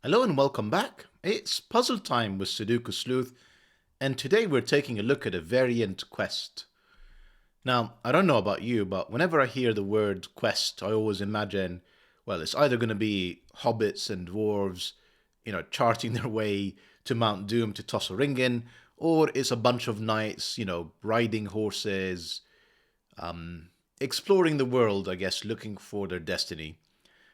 Hello and welcome back. It's puzzle time with Sudoku Sleuth, and today we're taking a look at a variant quest. Now, I don't know about you, but whenever I hear the word quest, I always imagine, well, it's either going to be hobbits and dwarves, charting their way to Mount Doom to toss a ring in, or it's a bunch of knights, riding horses, exploring the world, I guess, looking for their destiny.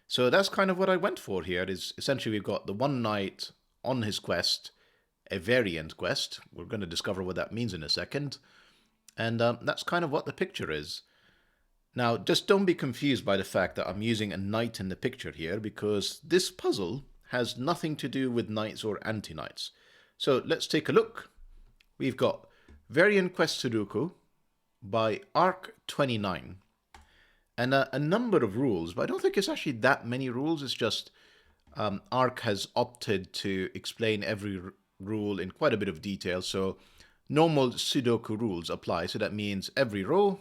So that's kind of what I went for here, is essentially we've got the one knight on his quest, a variant quest. We're going to discover what that means in a second. And that's kind of what the picture is. Now, just don't be confused by the fact that I'm using a knight in the picture here, because this puzzle has nothing to do with knights or anti-knights. So let's take a look. We've got Variant Quest Sudoku by Arc29. And a number of rules, but I don't think it's actually that many rules. It's just Arc has opted to explain every rule in quite a bit of detail. So normal Sudoku rules apply. So that means every row,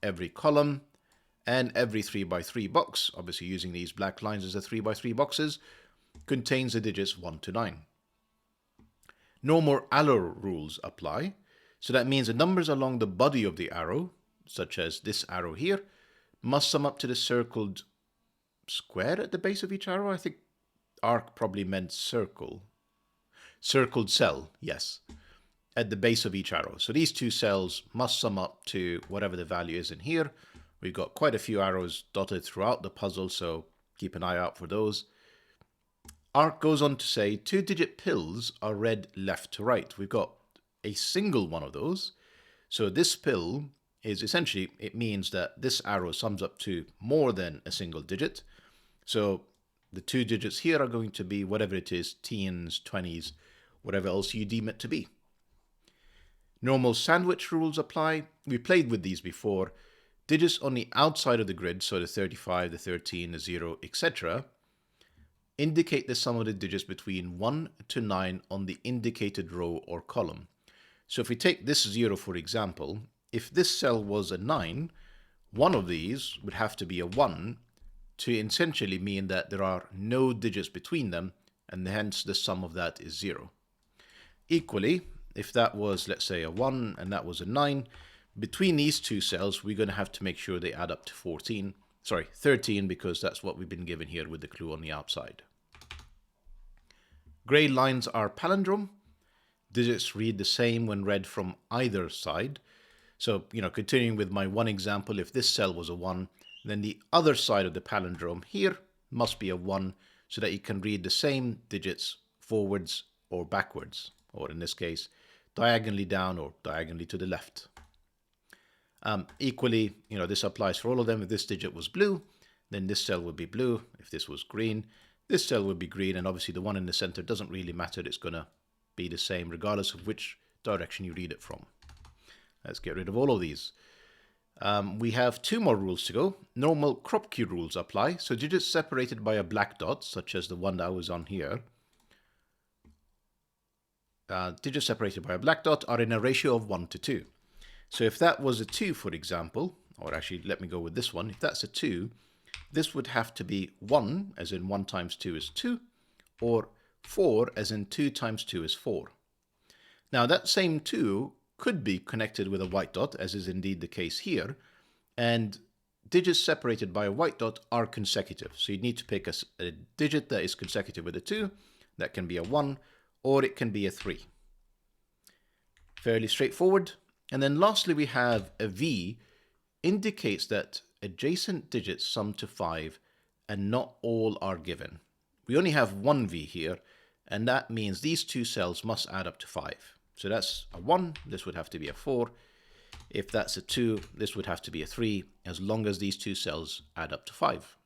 every column, and every 3x3 box, obviously using these black lines as the 3x3 boxes, contains the digits 1 to 9. Normal arrow rules apply. So that means the numbers along the body of the arrow, such as this arrow here, must sum up to the circled square at the base of each arrow. I think Arc probably meant circle. Circled cell, yes, at the base of each arrow. So these two cells must sum up to whatever the value is in here. We've got quite a few arrows dotted throughout the puzzle, so keep an eye out for those. Arc goes on to say 2-digit pills are read left to right. We've got a single one of those. So this pill is essentially, it means that this arrow sums up to more than a single digit. So the 2 digits here are going to be whatever it is, teens, 20s, whatever else you deem it to be. Normal sandwich rules apply. We played with these before. Digits on the outside of the grid, so the 35, the 13, the 0, etc., indicate the sum of the digits between 1 to 9 on the indicated row or column. So if we take this 0, for example, if this cell was a 9, one of these would have to be a 1 to essentially mean that there are no digits between them, and hence the sum of that is 0. Equally, if that was, let's say, a 1 and that was a 9, between these two cells, we're going to have to make sure they add up to 13, because that's what we've been given here with the clue on the outside. Grey lines are palindrome. Digits read the same when read from either side. So, continuing with my one example, if this cell was a 1, then the other side of the palindrome here must be a 1, so that you can read the same digits forwards or backwards, or in this case, diagonally down or diagonally to the left. Equally, this applies for all of them. If this digit was blue, then this cell would be blue. If this was green, this cell would be green, and obviously the one in the center doesn't really matter. It's going to be the same regardless of which direction you read it from. Let's get rid of all of these. We have 2 more rules to go. Normal Kropki rules apply. So digits separated by a black dot, such as the one that I was on here, digits separated by a black dot are in a ratio of 1 to 2. So if that was a 2, for example, or actually let me go with this one. If that's a 2, this would have to be 1, as in 1 times 2 is 2, or 4, as in 2 times 2 is 4. Now that same 2 could be connected with a white dot, as is indeed the case here, and digits separated by a white dot are consecutive. So you need to pick a digit that is consecutive with a 2, that can be a 1, or it can be a 3. Fairly straightforward. And then lastly we have a V, indicates that adjacent digits sum to 5 and not all are given. We only have one V here, and that means these two cells must add up to 5. So that's a 1, this would have to be a 4. If that's a 2, this would have to be a 3, as long as these two cells add up to 5.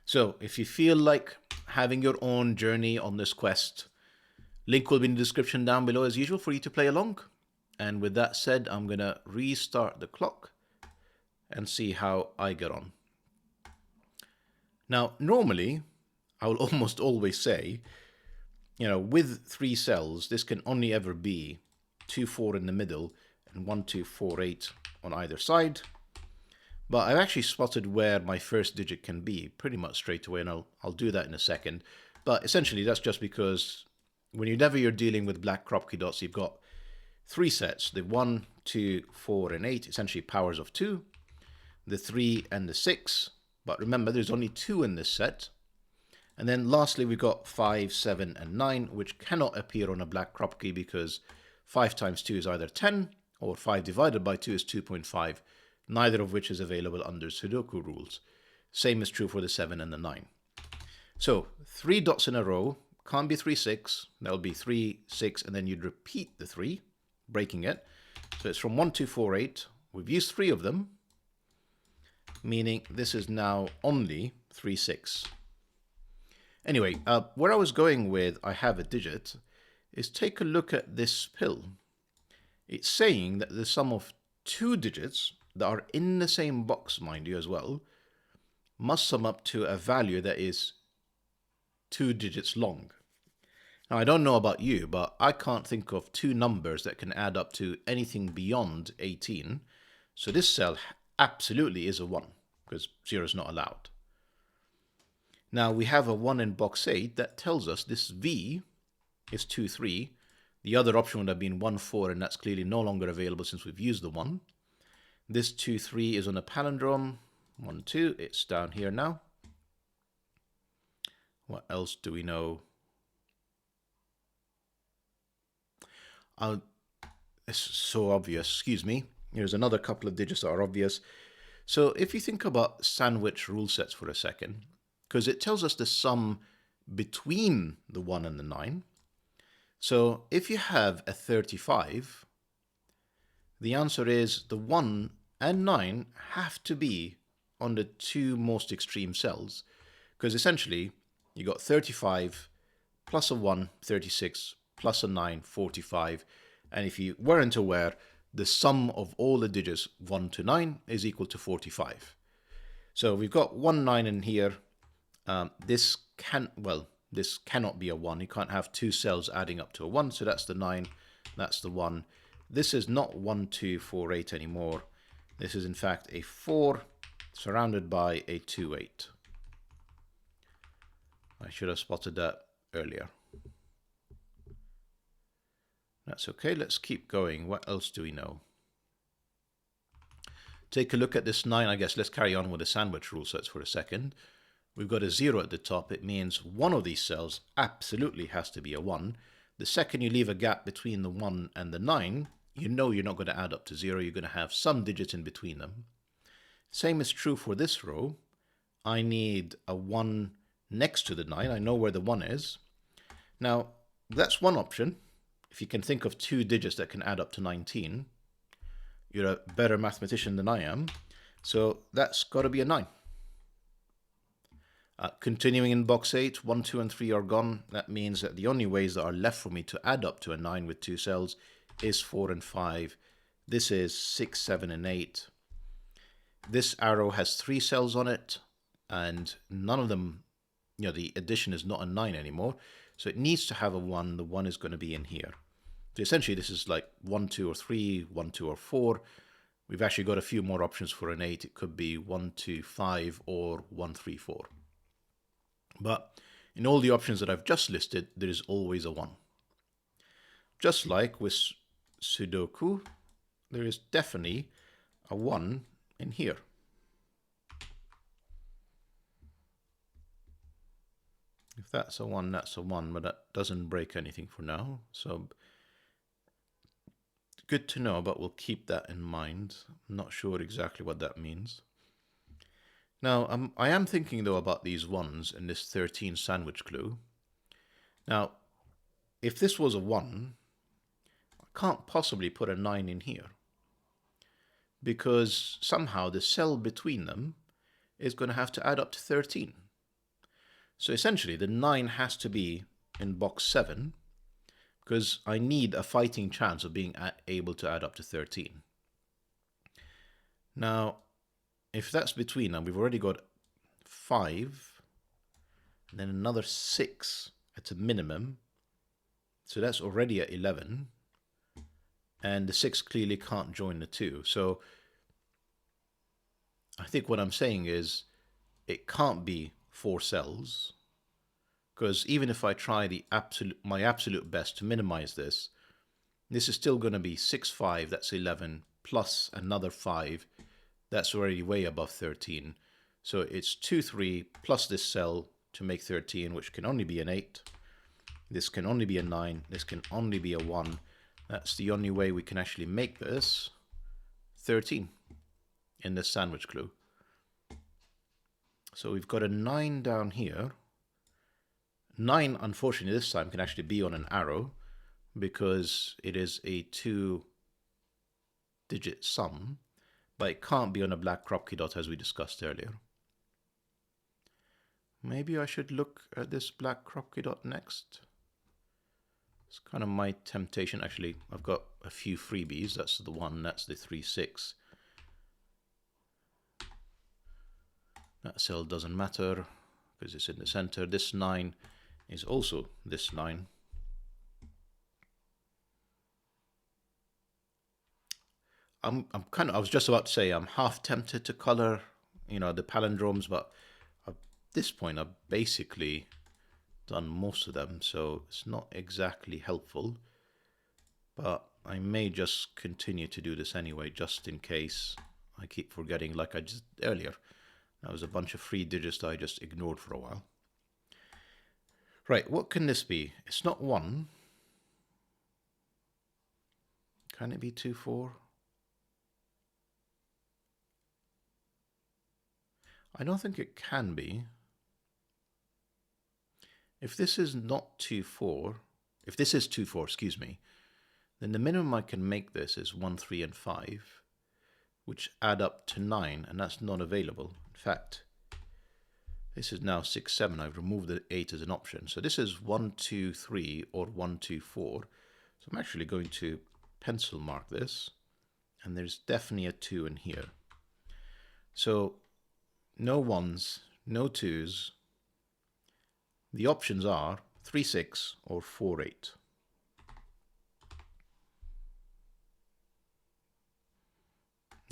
So if you feel like having your own journey on this quest, link will be in the description down below as usual for you to play along. And with that said, I'm going to restart the clock and see how I get on. Now, normally, I will almost always say, with 3 cells, this can only ever be 2, 4 in the middle and 1, 2, 4, 8 on either side. But I've actually spotted where my first digit can be pretty much straight away, and I'll do that in a second. But essentially, that's just because whenever you're dealing with black Kropki dots, you've got three sets, the 1, 2, 4, and 8, essentially powers of 2, the 3 and the 6, but remember there's only 2 in this set. And then lastly, we've got 5, 7, and 9, which cannot appear on a black Kropki because 5 times 2 is either 10, or 5 divided by 2 is 2.5, neither of which is available under Sudoku rules. Same is true for the 7 and the 9. So 3 dots in a row can't be 3, 6. That would be 3, 6, and then you'd repeat the 3, breaking it. So it's from 1, 2, 4, 8. We've used 3 of them, meaning this is now only 3, 6. Anyway, where I was going with I have a digit is take a look at this pill. It's saying that the sum of 2 digits that are in the same box, mind you, as well, must sum up to a value that is 2 digits long. Now, I don't know about you, but I can't think of 2 numbers that can add up to anything beyond 18. So this cell absolutely is a 1, because 0 is not allowed. Now, we have a 1 in box 8 that tells us this V is 2, 3. The other option would have been 1, 4, and that's clearly no longer available since we've used the 1. This 2, 3 is on a palindrome. 1, 2, it's down here now. What else do we know? It's so obvious, excuse me. Here's another couple of digits that are obvious. So if you think about sandwich rule sets for a second, because it tells us the sum between the 1 and the 9. So if you have a 35, the answer is the 1 and 9 have to be on the 2 most extreme cells, because essentially you got 35 plus a 1, 36, plus a 9, 45, and if you weren't aware, the sum of all the digits 1 to 9 is equal to 45. So we've got 1, 9 in here. This cannot be a 1. You can't have 2 cells adding up to a 1, so that's the 9, that's the 1. This is not 1, 2, 4, 8 anymore. This is in fact a 4 surrounded by a 2, 8. I should have spotted that earlier. That's okay, let's keep going. What else do we know? Take a look at this 9, I guess. Let's carry on with the sandwich rule sets for a second. We've got a 0 at the top. It means one of these cells absolutely has to be a 1. The second you leave a gap between the 1 and the 9, you know you're not going to add up to 0. You're going to have some digits in between them. Same is true for this row. I need a 1 next to the 9. I know where the 1 is. Now, that's one option. If you can think of 2 digits that can add up to 19, you're a better mathematician than I am. So that's got to be a 9. Continuing in box 8, 1, 2, and 3 are gone. That means that the only ways that are left for me to add up to a 9 with 2 cells is 4 and 5. This is 6, 7, and 8. This arrow has 3 cells on it, and none of them, the addition is not a 9 anymore. So it needs to have a 1. The 1 is going to be in here. So essentially this is like 1, 2, or 3, 1, 2, or 4. We've actually got a few more options for an 8. It could be 1, 2, 5, or 1, 3, 4. But in all the options that I've just listed, there is always a 1. Just like with Sudoku, there is definitely a 1 in here. If that's a 1, that's a 1, but that doesn't break anything for now. So good to know, but we'll keep that in mind. I'm not sure exactly what that means. Now, I am thinking though about these 1s in this 13 sandwich clue. Now, if this was a 1, I can't possibly put a 9 in here, because somehow the cell between them is going to have to add up to 13. So essentially the 9 has to be in box 7, because I need a fighting chance of being able to add up to 13. Now, if that's between them, we've already got 5, and then another 6 at a minimum. So that's already at 11. And the 6 clearly can't join the 2. So I think what I'm saying is it can't be 4 cells, Because even if I try my absolute best to minimize this, this is still going to be 6, 5, that's 11, plus another 5, that's already way above 13. So it's 2, 3, plus this cell to make 13, which can only be an 8. This can only be a 9, this can only be a 1. That's the only way we can actually make this 13 in this sandwich clue. So we've got a 9 down here. 9, unfortunately, this time can actually be on an arrow because it is a 2-digit sum, but it can't be on a black Kropki dot as we discussed earlier. Maybe I should look at this black Kropki dot next. It's kind of my temptation. Actually, I've got a few freebies. That's the 1, that's the 3, 6. That cell doesn't matter because it's in the center. This 9 is also this 9. I was just about to say I'm half tempted to color, the palindromes, but at this point I've basically done most of them, so it's not exactly helpful. But I may just continue to do this anyway, just in case I keep forgetting, like I just earlier. That was a bunch of free digits that I just ignored for a while. Right, what can this be? It's not 1. Can it be 2, 4? I don't think it can be. If this is not 2, 4, if this is 2, 4, excuse me, then the minimum I can make this is 1, 3, and 5, which add up to 9, and that's not available. In fact, this is now 6, 7. I've removed the 8 as an option. So this is 1, 2, 3, or 1, 2, 4. So I'm actually going to pencil mark this, and there's definitely a 2 in here. So no 1s, no 2s. The options are 3, 6 or 4, 8.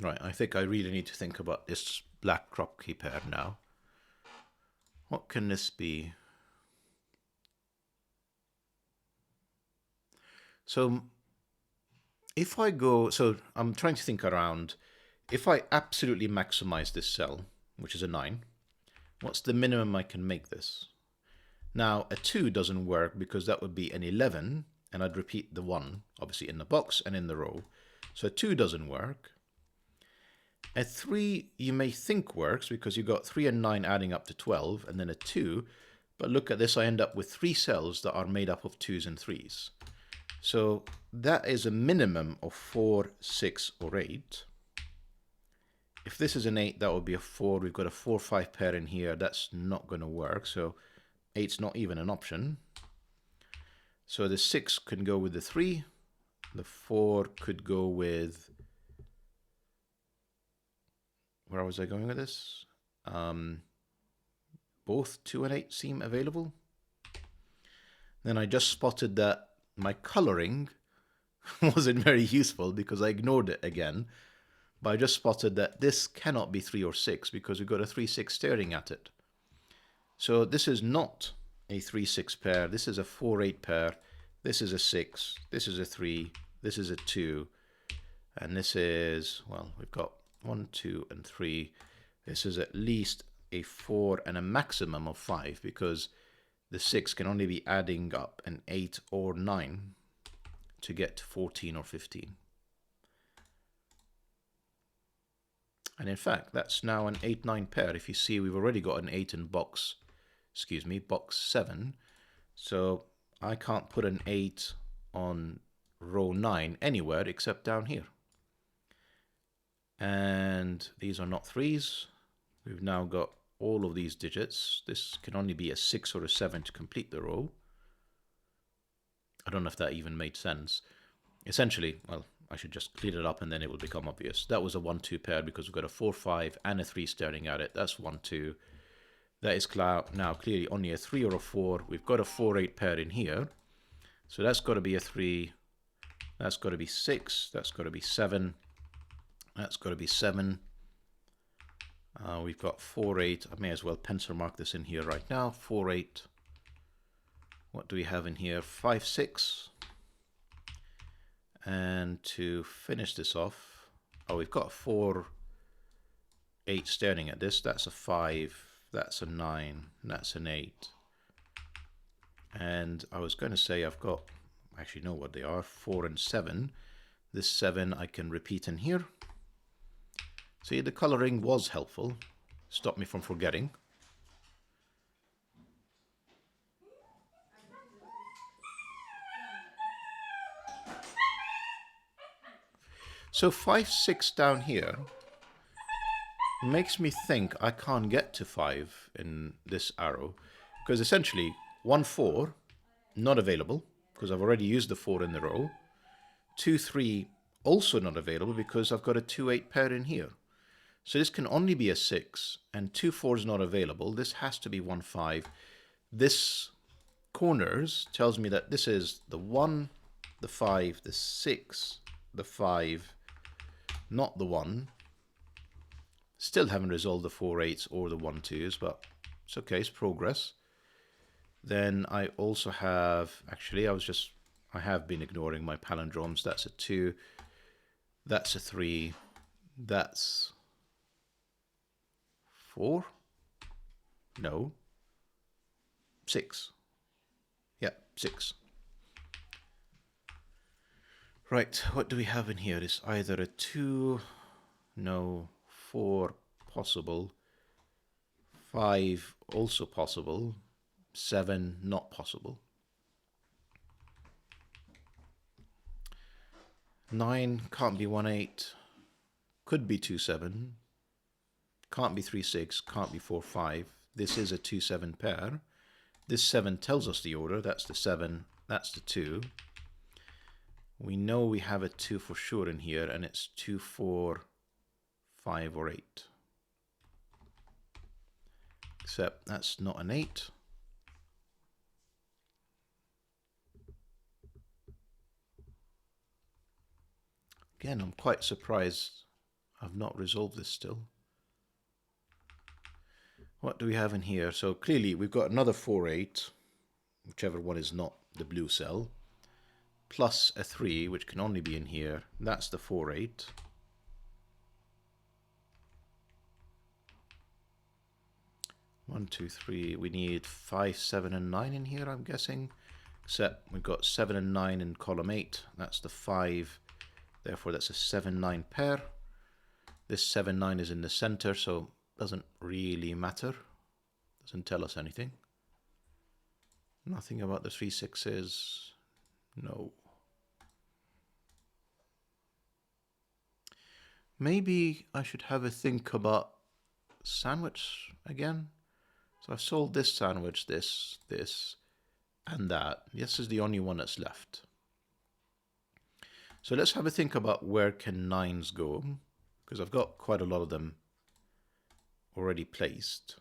Right, I think I really need to think about this black Kropki pair now. What can this be? So if I go, so I'm trying to think around, if I absolutely maximize this cell, which is a 9, what's the minimum I can make this? Now, a 2 doesn't work because that would be an 11, and I'd repeat the 1, obviously in the box and in the row. So a 2 doesn't work. A 3 you may think works because you've got 3 and 9 adding up to 12, and then a 2. But look at this, I end up with 3 cells that are made up of 2s and 3s. So that is a minimum of 4, 6, or 8. If this is an 8, that would be a 4. We've got a 4, 5 pair in here. That's not going to work. So 8's not even an option. So the 6 can go with the 3. The 4 could go with... Where was I going with this? Both 2 and 8 seem available. Then I just spotted that my coloring wasn't very useful because I ignored it again. But I just spotted that this cannot be 3 or 6 because we've got a 3, 6 staring at it. So this is not a 3, 6 pair. This is a 4, 8 pair. This is a 6. This is a 3. This is a 2. And this is, well, we've got 1, 2, and 3. This is at least a 4 and a maximum of 5 because the 6 can only be adding up an 8 or 9 to get to 14 or 15. And in fact, that's now an 8, 9 pair. If you see, we've already got an 8 in box 7. So I can't put an 8 on row 9 anywhere except down here. And these are not 3s. We've now got all of these digits. This can only be a 6 or a 7 to complete the row. I don't know if that even made sense. Essentially, well, I should just clean it up and then it will become obvious. That was a 1, 2 pair because we've got a 4, 5 and a 3 staring at it. That's 1, 2. That is now clearly only a 3 or a 4. We've got a 4, 8 pair in here. So that's got to be a 3. That's got to be 6. That's got to be 7. That's got to be 7. We've got 4, 8. I may as well pencil mark this in here right now. 4, 8. What do we have in here? 5, 6. And to finish this off, oh, we've got 4, 8 staring at this. That's a 5, that's a 9, that's an 8. And I was going to say I've got, I actually know what they are, 4 and 7. This 7 I can repeat in here. See, the coloring was helpful. Stopped me from forgetting. So 5, 6 down here makes me think I can't get to 5 in this arrow, because essentially 1, 4 not available because I've already used the 4 in the row. 2, 3 also not available because I've got a 2, 8 pair in here. So this can only be a 6, and 2, 4 is not available. This has to be 1, 5. This corners tells me that this is the 1, the 5, the 6, the 5, not the 1. Still haven't resolved the 4, 8s or the 1, 2s, but it's okay, it's progress. Then I also have, actually I have been ignoring my palindromes. That's a 2, that's a 3, that's 4, no, 6, yeah, 6. Right, what do we have in here? It's either a 2, no, 4 possible, 5 also possible, 7 not possible. 9 can't be 1, 8, could be 2, 7, can't be 3, 6, can't be 4, 5. This is a 2, 7 pair. This 7 tells us the order. That's the 7, that's the 2. We know we have a 2 for sure in here, and it's 2, 4, 5, or 8. Except that's not an 8. Again, I'm quite surprised I've not resolved this still. What do we have in here? So clearly we've got another 4, 8, whichever one is not the blue cell, plus a 3, which can only be in here. That's the 4, 8. One, 2, 3. We need 5, 7, and 9 in here, I'm guessing. Except we've got 7 and 9 in column 8. That's the 5. Therefore, that's a 7, 9 pair. This 7, 9 is in the center, so doesn't really matter. Doesn't tell us anything. Nothing about the 3, 6s. No. Maybe I should have a think about sandwich again. So I've sold this sandwich, this, and that. This is the only one that's left. So let's have a think about where can 9s go, because I've got quite a lot of them already placed.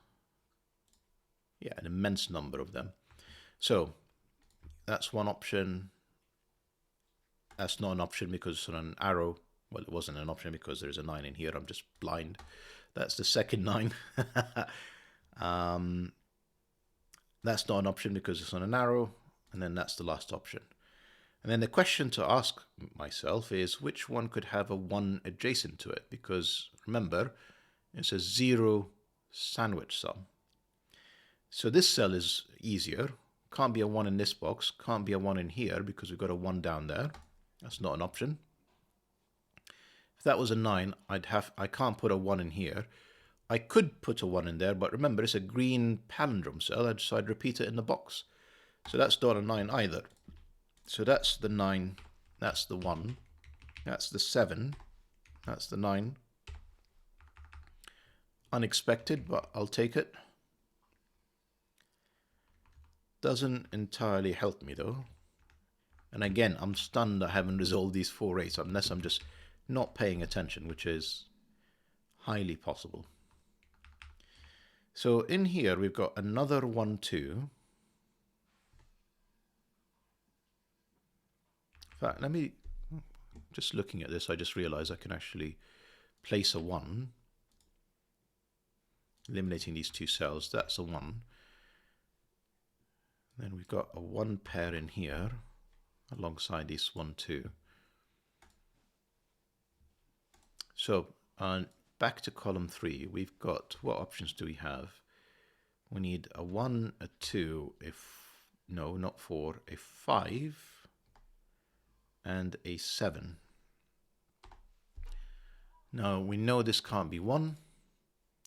Yeah, an immense number of them. So that's one option. That's not an option because it's on an arrow. Well, it wasn't an option because there's a 9 in here. I'm just blind. That's the second 9. That's not an option because it's on an arrow. And then that's the last option. And then the question to ask myself is which one could have a 1 adjacent to it? Because remember, it's a 0 sandwich sum. So this cell is easier. Can't be a 1 in this box. Can't be a 1 in here because we've got a 1 down there. That's not an option. If that was a 9, I can't put a 1 in here. I could put a 1 in there, but remember it's a green palindrome cell, so I'd repeat it in the box. So that's not a 9 either. So that's the 9, that's the 1, that's the 7, that's the 9. Unexpected, but I'll take it. Doesn't entirely help me though. And again, I'm stunned I haven't resolved these 4 8s unless I'm just not paying attention, which is highly possible. So in here we've got another 1, 2. In fact, let me, just looking at this, I just realized I can actually place a 1. Eliminating these 2 cells, that's a 1. Then we've got a 1 pair in here alongside this 1, 2. So back to column 3, we've got, what options do we have? We need a 1, a 2, no, not 4, a 5, and a 7. Now we know this can't be 1,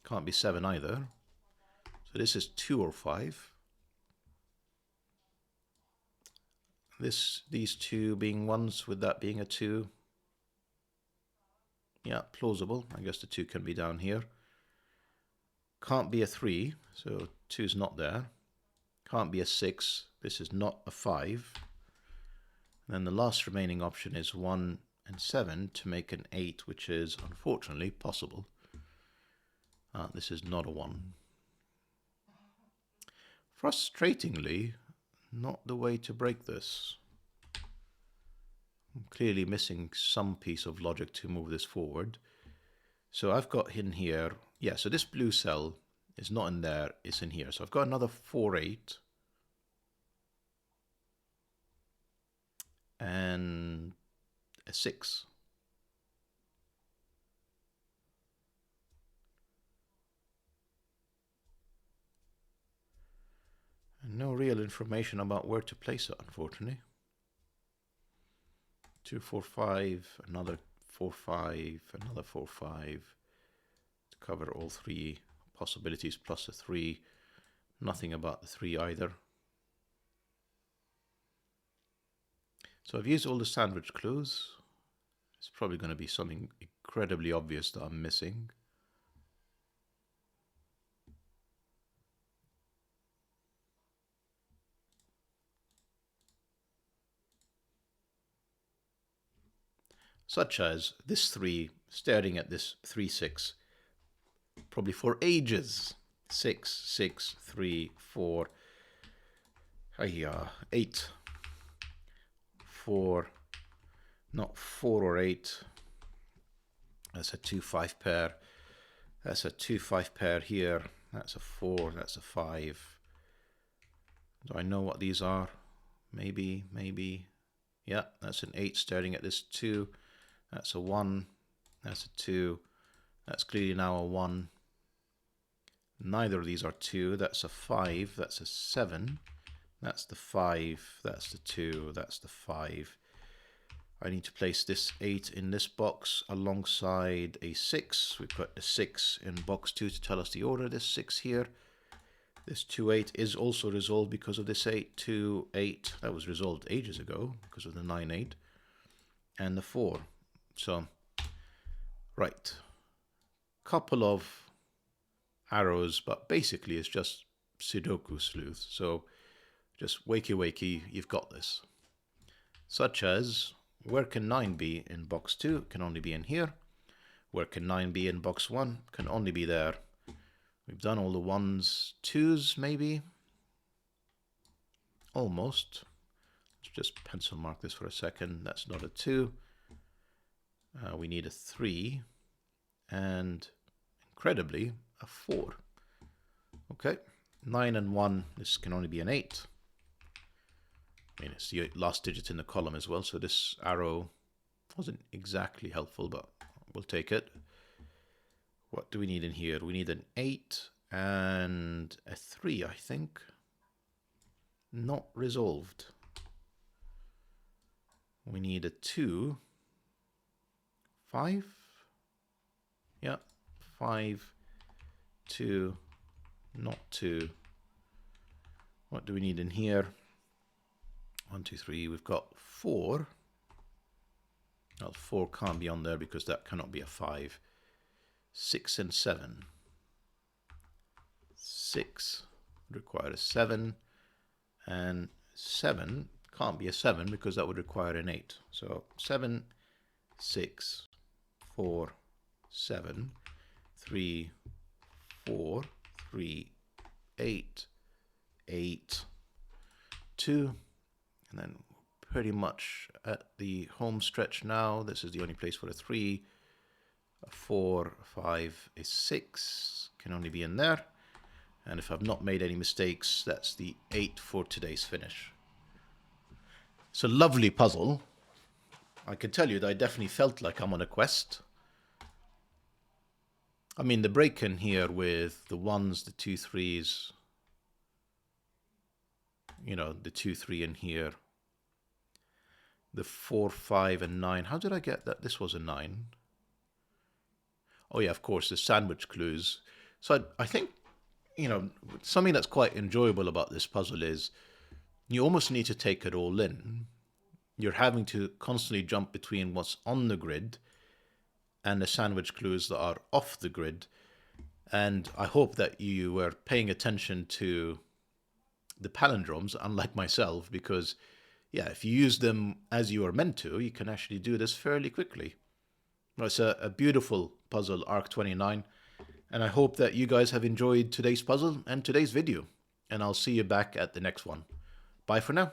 can't be 7 either. So this is 2 or 5. These two being 1s, with that being a 2. Yeah, plausible. I guess the 2 can be down here. Can't be a 3, so 2 is not there. Can't be a 6. This is not a 5. And then the last remaining option is 1 and 7 to make an 8, which is unfortunately possible. This is not a 1. Frustratingly, not the way to break this. I'm clearly missing some piece of logic to move this forward. So I've got in here, yeah, so this blue cell is not in there, it's in here. So I've got another 4, 8. And a 6. And no real information about where to place it, unfortunately. 2, 4, 5, another 4, 5, another 4, 5 to cover all 3 possibilities plus a 3. Nothing about the 3 either. So I've used all the sandwich clues. It's probably going to be something incredibly obvious that I'm missing. Such as this 3 staring at this 3, 6, probably for ages. 6, 6, 3, 4, 8, 4, not 4 or 8. That's a 2, 5 pair. That's a 2, 5 pair here. That's a 4, that's a 5. Do I know what these are? Maybe. Yeah, that's an 8 staring at this 2. That's a 1. That's a 2. That's clearly now a 1. Neither of these are 2. That's a 5. That's a 7. That's the 5. That's the 2. That's the 5. I need to place this 8 in this box alongside a 6. We've got the 6 in box 2 to tell us the order. This 6 here. This 2, 8 is also resolved because of this 8. 2, 8. That was resolved ages ago because of the 9, 8. And the 4. So, right. Couple of arrows, but basically it's just Sudoku sleuth. So, just wakey, you've got this. Such as, where can 9 be in box 2? It can only be in here. Where can 9 be in box 1? Can only be there. We've done all the 1s, 2s maybe. Almost. Let's just pencil mark this for a second. That's not a 2. We need a 3. And incredibly, a 4. Okay. 9 and 1. This can only be an 8. I mean, it's the last digit in the column as well, so this arrow wasn't exactly helpful, but we'll take it. What do we need in here? We need an 8 and a 3, I think. Not resolved. We need a 2. 5. Yeah, 5, 2, not 2. What do we need in here? 1, 2, 3. We've got 4. Well, 4 can't be on there because that cannot be a 5. 6 and 7. 6 would require a 7. And 7 can't be a 7 because that would require an 8. So 7, 6, 4, 7, 3, 4, 3, 8, 8, 2. And then pretty much at the home stretch now. This is the only place for a 3, a 4, a 5, a 6. Can only be in there. And if I've not made any mistakes, that's the 8 for today's finish. It's a lovely puzzle. I can tell you that I definitely felt like I'm on a quest. I mean, the break-in here with the 1s, the 2, 3s, you know, the 2, 3 in here, the 4, 5, and 9. How did I get that? This was a 9. Oh yeah, of course, the sandwich clues. So I think, you know, something that's quite enjoyable about this puzzle is you almost need to take it all in. You're having to constantly jump between what's on the grid and the sandwich clues that are off the grid. And I hope that you were paying attention to the palindromes, unlike myself, because, yeah, if you use them as you are meant to, you can actually do this fairly quickly. Well, it's a beautiful puzzle, Arc 29, and I hope that you guys have enjoyed today's puzzle and today's video, and I'll see you back at the next one. Bye for now.